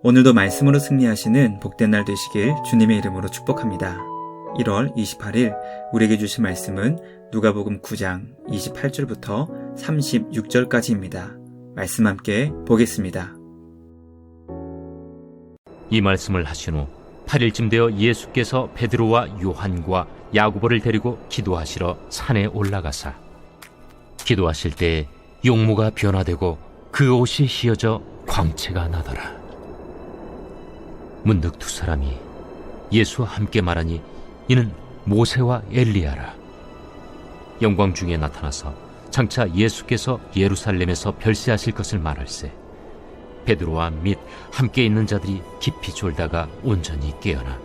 오늘도 말씀으로 승리하시는 복된 날 되시길 주님의 이름으로 축복합니다. 1월 28일 우리에게 주신 말씀은 누가복음 9장 28절부터 36절까지입니다. 말씀 함께 보겠습니다. 이 말씀을 하신 후 8일쯤 되어 예수께서 베드로와 요한과 야고보를 데리고 기도하시러 산에 올라가사 기도하실 때에 용모가 변화되고 그 옷이 휘어져 광채가 나더라. 문득 두 사람이 예수와 함께 말하니 이는 모세와 엘리야라. 영광 중에 나타나서 장차 예수께서 예루살렘에서 별세하실 것을 말할세 베드로와 및 함께 있는 자들이 깊이 졸다가 온전히 깨어나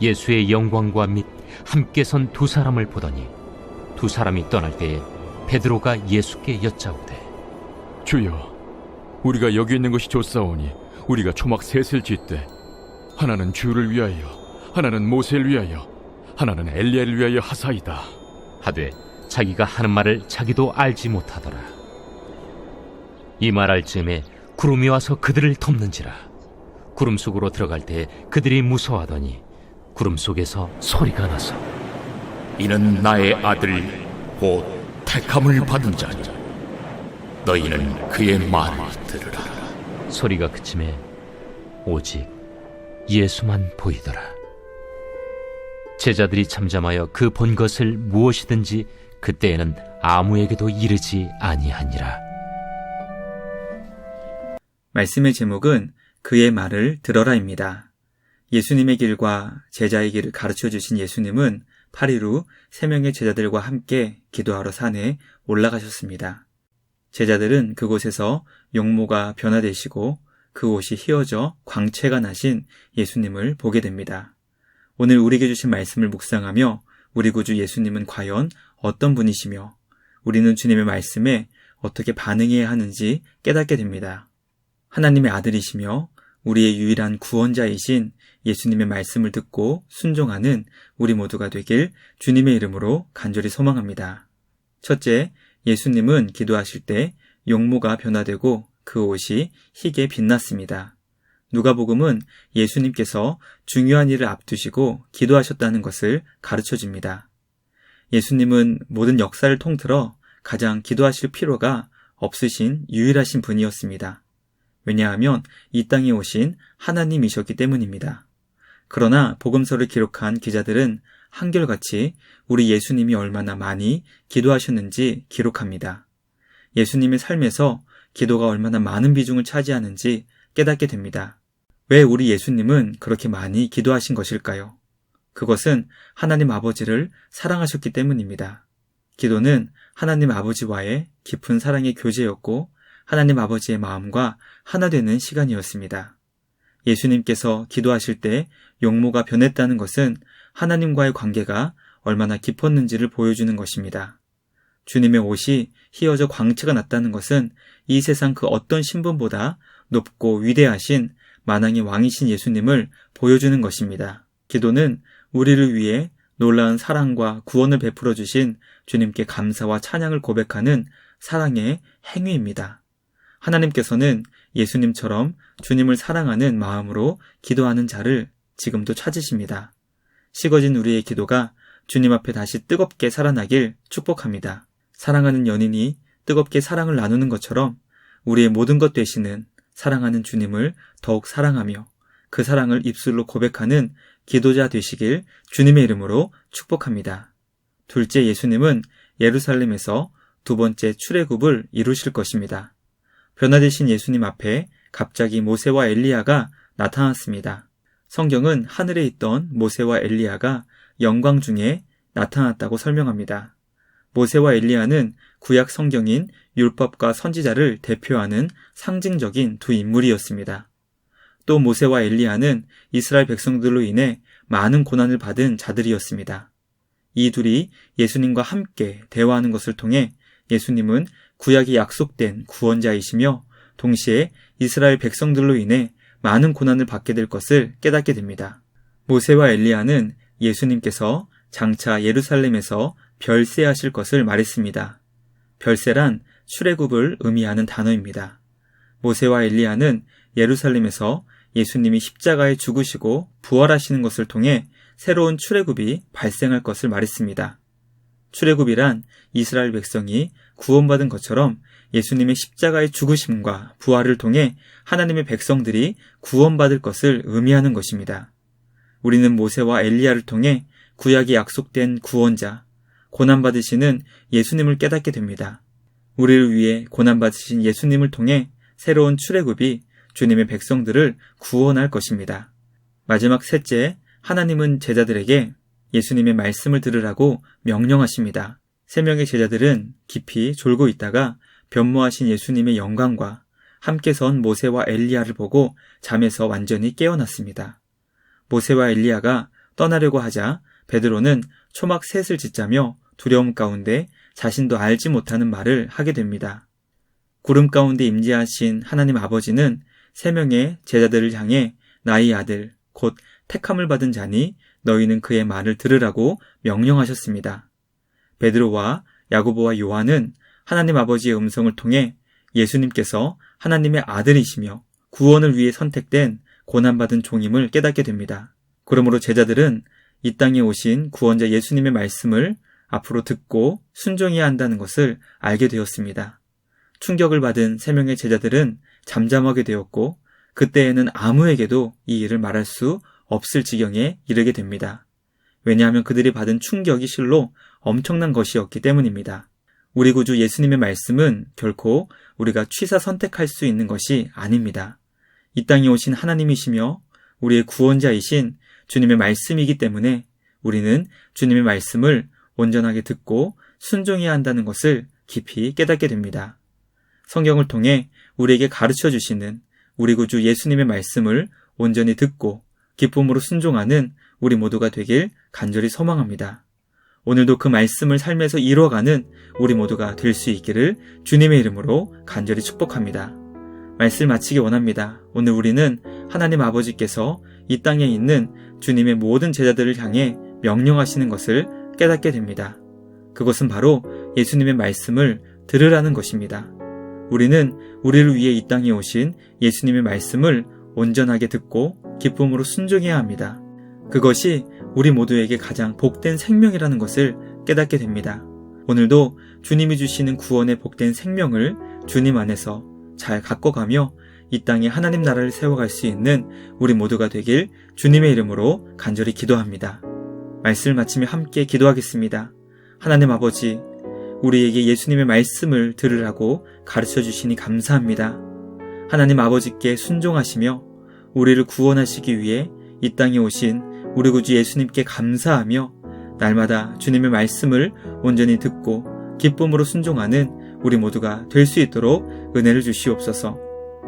예수의 영광과 및 함께 선 두 사람을 보더니 두 사람이 떠날 때에 베드로가 예수께 여짜오되 주여, 우리가 여기 있는 것이 좋사오니 우리가 초막 셋을 짓되 하나는 주를 위하여, 하나는 모세를 위하여, 하나는 엘리야를 위하여 하사이다 하되 자기가 하는 말을 자기도 알지 못하더라. 이 말할 즈음에 구름이 와서 그들을 덮는지라. 구름 속으로 들어갈 때 그들이 무서워하더니 구름 속에서 소리가 나서 이는 나의 아들 곧 택함을 받은 자니 너희는 그의 말을 들으라. 소리가 그침에 오직 예수만 보이더라. 제자들이 잠잠하여 그 본 것을 무엇이든지 그때에는 아무에게도 이르지 아니하니라. 말씀의 제목은 그의 말을 들어라입니다. 예수님의 길과 제자의 길을 가르쳐 주신 예수님은 8일 후 3명의 제자들과 함께 기도하러 산에 올라가셨습니다. 제자들은 그곳에서 용모가 변화되시고 그 옷이 휘어져 광채가 나신 예수님을 보게 됩니다. 오늘 우리에게 주신 말씀을 묵상하며 우리 구주 예수님은 과연 어떤 분이시며 우리는 주님의 말씀에 어떻게 반응해야 하는지 깨닫게 됩니다. 하나님의 아들이시며 우리의 유일한 구원자이신 예수님의 말씀을 듣고 순종하는 우리 모두가 되길 주님의 이름으로 간절히 소망합니다. 첫째, 예수님은 기도하실 때 용모가 변화되고 그 옷이 희게 빛났습니다. 누가복음은 예수님께서 중요한 일을 앞두시고 기도하셨다는 것을 가르쳐 줍니다. 예수님은 모든 역사를 통틀어 가장 기도하실 필요가 없으신 유일하신 분이었습니다. 왜냐하면 이 땅에 오신 하나님이셨기 때문입니다. 그러나 복음서를 기록한 기자들은 한결같이 우리 예수님이 얼마나 많이 기도하셨는지 기록합니다. 예수님의 삶에서 기도가 얼마나 많은 비중을 차지하는지 깨닫게 됩니다. 왜 우리 예수님은 그렇게 많이 기도하신 것일까요? 그것은 하나님 아버지를 사랑하셨기 때문입니다. 기도는 하나님 아버지와의 깊은 사랑의 교제였고 하나님 아버지의 마음과 하나 되는 시간이었습니다. 예수님께서 기도하실 때 용모가 변했다는 것은 하나님과의 관계가 얼마나 깊었는지를 보여주는 것입니다. 주님의 옷이 휘어져 광채가 났다는 것은 이 세상 그 어떤 신분보다 높고 위대하신 만왕의 왕이신 예수님을 보여주는 것입니다. 기도는 우리를 위해 놀라운 사랑과 구원을 베풀어 주신 주님께 감사와 찬양을 고백하는 사랑의 행위입니다. 하나님께서는 예수님처럼 주님을 사랑하는 마음으로 기도하는 자를 지금도 찾으십니다. 식어진 우리의 기도가 주님 앞에 다시 뜨겁게 살아나길 축복합니다. 사랑하는 연인이 뜨겁게 사랑을 나누는 것처럼 우리의 모든 것 되시는 사랑하는 주님을 더욱 사랑하며 그 사랑을 입술로 고백하는 기도자 되시길 주님의 이름으로 축복합니다. 둘째, 예수님은 예루살렘에서 두 번째 출애굽을 이루실 것입니다. 변화되신 예수님 앞에 갑자기 모세와 엘리야가 나타났습니다. 성경은 하늘에 있던 모세와 엘리야가 영광 중에 나타났다고 설명합니다. 모세와 엘리야는 구약 성경인 율법과 선지자를 대표하는 상징적인 두 인물이었습니다. 또 모세와 엘리야는 이스라엘 백성들로 인해 많은 고난을 받은 자들이었습니다. 이 둘이 예수님과 함께 대화하는 것을 통해 예수님은 구약이 약속된 구원자이시며 동시에 이스라엘 백성들로 인해 많은 고난을 받게 될 것을 깨닫게 됩니다. 모세와 엘리야는 예수님께서 장차 예루살렘에서 별세하실 것을 말했습니다. 별세란 출애굽을 의미하는 단어입니다. 모세와 엘리야는 예루살렘에서 예수님이 십자가에 죽으시고 부활하시는 것을 통해 새로운 출애굽이 발생할 것을 말했습니다. 출애굽이란 이스라엘 백성이 구원받은 것처럼 예수님의 십자가의 죽으심과 부활을 통해 하나님의 백성들이 구원받을 것을 의미하는 것입니다. 우리는 모세와 엘리야를 통해 구약에 약속된 구원자, 고난받으시는 예수님을 깨닫게 됩니다. 우리를 위해 고난받으신 예수님을 통해 새로운 출애굽이 주님의 백성들을 구원할 것입니다. 마지막 셋째, 하나님은 제자들에게 예수님의 말씀을 들으라고 명령하십니다. 세 명의 제자들은 깊이 졸고 있다가 변모하신 예수님의 영광과 함께 선 모세와 엘리야를 보고 잠에서 완전히 깨어났습니다. 모세와 엘리야가 떠나려고 하자 베드로는 초막 셋을 짓자며 두려움 가운데 자신도 알지 못하는 말을 하게 됩니다. 구름 가운데 임재하신 하나님 아버지는 세 명의 제자들을 향해 나의 아들 곧 택함을 받은 자니 너희는 그의 말을 들으라고 명령하셨습니다. 베드로와 야고보와 요한은 하나님 아버지의 음성을 통해 예수님께서 하나님의 아들이시며 구원을 위해 선택된 고난받은 종임을 깨닫게 됩니다. 그러므로 제자들은 이 땅에 오신 구원자 예수님의 말씀을 앞으로 듣고 순종해야 한다는 것을 알게 되었습니다. 충격을 받은 세 명의 제자들은 잠잠하게 되었고 그때에는 아무에게도 이 일을 말할 수 없을 지경에 이르게 됩니다. 왜냐하면 그들이 받은 충격이 실로 엄청난 것이었기 때문입니다. 우리 구주 예수님의 말씀은 결코 우리가 취사 선택할 수 있는 것이 아닙니다. 이 땅에 오신 하나님이시며 우리의 구원자이신 주님의 말씀이기 때문에 우리는 주님의 말씀을 온전하게 듣고 순종해야 한다는 것을 깊이 깨닫게 됩니다. 성경을 통해 우리에게 가르쳐 주시는 우리 구주 예수님의 말씀을 온전히 듣고 기쁨으로 순종하는 우리 모두가 되길 간절히 소망합니다. 오늘도 그 말씀을 삶에서 이루어가는 우리 모두가 될 수 있기를 주님의 이름으로 간절히 축복합니다. 말씀을 마치기 원합니다. 오늘 우리는 하나님 아버지께서 이 땅에 있는 주님의 모든 제자들을 향해 명령하시는 것을 깨닫게 됩니다. 그것은 바로 예수님의 말씀을 들으라는 것입니다. 우리는 우리를 위해 이 땅에 오신 예수님의 말씀을 온전하게 듣고 기쁨으로 순종해야 합니다. 그것이 우리 모두에게 가장 복된 생명이라는 것을 깨닫게 됩니다. 오늘도 주님이 주시는 구원의 복된 생명을 주님 안에서 잘 가꿔가며 이 땅에 하나님 나라를 세워갈 수 있는 우리 모두가 되길 주님의 이름으로 간절히 기도합니다. 말씀을 마치며 함께 기도하겠습니다. 하나님 아버지, 우리에게 예수님의 말씀을 들으라고 가르쳐 주시니 감사합니다. 하나님 아버지께 순종하시며 우리를 구원하시기 위해 이 땅에 오신 우리 구주 예수님께 감사하며 날마다 주님의 말씀을 온전히 듣고 기쁨으로 순종하는 우리 모두가 될 수 있도록 은혜를 주시옵소서.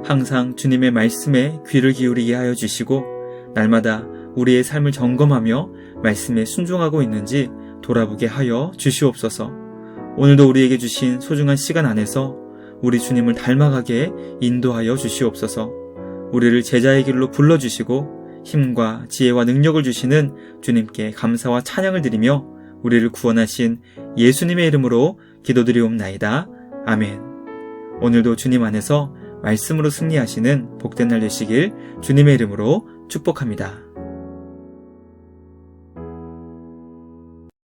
항상 주님의 말씀에 귀를 기울이게 하여 주시고 날마다 우리의 삶을 점검하며 말씀에 순종하고 있는지 돌아보게 하여 주시옵소서. 오늘도 우리에게 주신 소중한 시간 안에서 우리 주님을 닮아가게 인도하여 주시옵소서. 우리를 제자의 길로 불러주시고 힘과 지혜와 능력을 주시는 주님께 감사와 찬양을 드리며 우리를 구원하신 예수님의 이름으로 기도드리옵나이다. 아멘. 오늘도 주님 안에서 말씀으로 승리하시는 복된 날 되시길 주님의 이름으로 축복합니다.